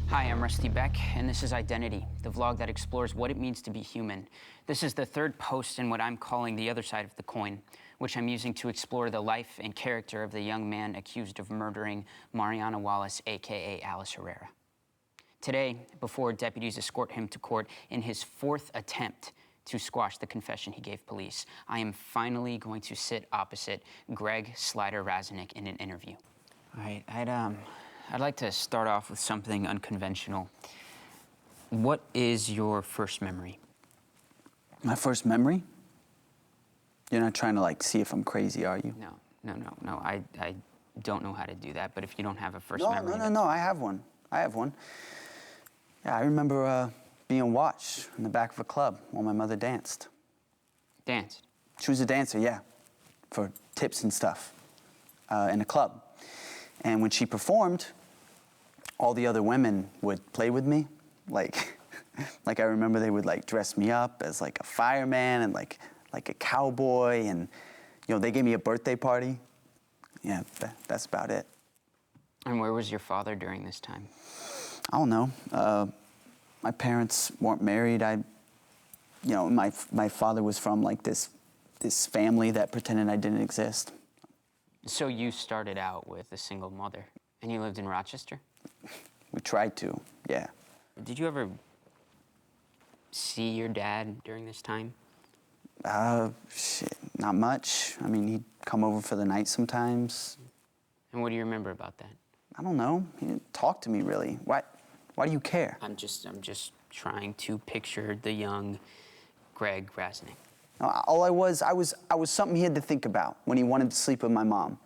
Hi, I'm Rusty Beck, and this is Identity, the vlog that explores what it means to be human. This is the third post in what I'm calling the other side of the coin, which I'm using to explore the life and character of the young man accused of murdering Mariana Wallace, aka Alice Herrera. Today, before deputies escort him to court in his fourth attempt to squash the confession he gave police, I am finally going to sit opposite Greg Slider-Razanik in an interview. All right, I'd like to start off with something unconventional. What is your first memory? My first memory? You're not trying to, like, see if I'm crazy, are you? No. I don't know how to do that, but if you don't have a first memory... No, I have one. Yeah, I remember being watched in the back of a club while my mother danced. Danced? She was a dancer, yeah, for tips and stuff in a club. And when she performed, all the other women would play with me. Like I remember they would, like, dress me up as, like, a fireman and, like a cowboy, and, you know, they gave me a birthday party. Yeah, that's about it. And where was your father during this time? I don't know. My parents weren't married. My father was from, like, this family that pretended I didn't exist. So you started out with a single mother, and you lived in Rochester? We tried to, yeah. Did you ever see your dad during this time? Shit, not much. I mean, he'd come over for the night sometimes. And what do you remember about that? I don't know. He didn't talk to me, really. Why do you care? I'm just trying to picture the young Greg Razanik. All I was something he had to think about when he wanted to sleep with my mom.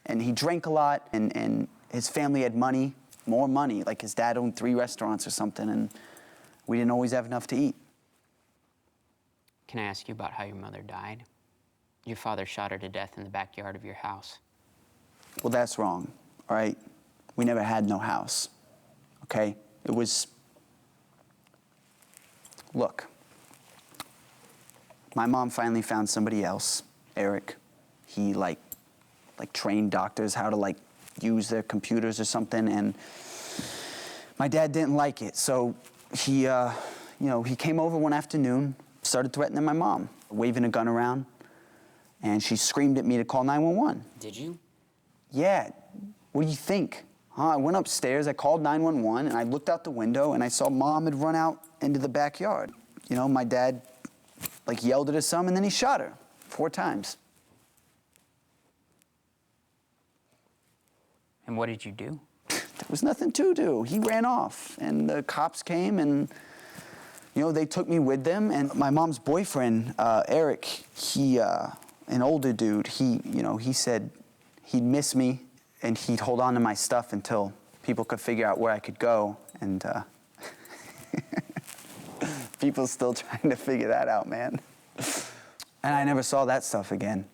And he drank a lot, and his family had money, more money. Like, his dad owned 3 restaurants or something, and we didn't always have enough to eat. Can I ask you about how your mother died? Your father shot her to death in the backyard of your house. Well, that's wrong, all right? We never had no house, okay? It was... Look. My mom finally found somebody else, Eric. He, like trained doctors how to, like, use their computers or something, and my dad didn't like it, so he came over one afternoon, started threatening my mom, waving a gun around, and she screamed at me to call 911. Did you? Yeah. What do you think? I went upstairs, I called 911, and I looked out the window, and I saw Mom had run out into the backyard. You know, my dad, like, yelled at her some, and then he shot her 4 times. And what did you do? There was nothing to do. He ran off, and the cops came, and, you know, they took me with them. And my mom's boyfriend, Eric, he, an older dude, he said he'd miss me, and he'd hold on to my stuff until people could figure out where I could go. And people still trying to figure that out, man. And I never saw that stuff again.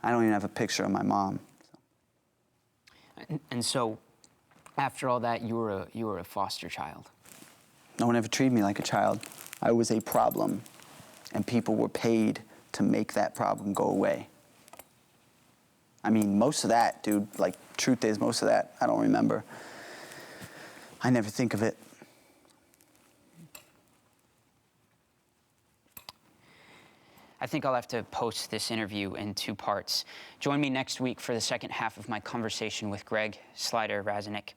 I don't even have a picture of my mom. And so, after all that, you were a foster child. No one ever treated me like a child. I was a problem, and people were paid to make that problem go away. I mean, most of that, dude, like, truth is, most of that, I don't remember. I never think of it. I think I'll have to post this interview in 2 parts. Join me next week for the second half of my conversation with Greg Slider-Razanik.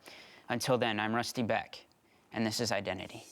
Until then, I'm Rusty Beck, and this is Identity.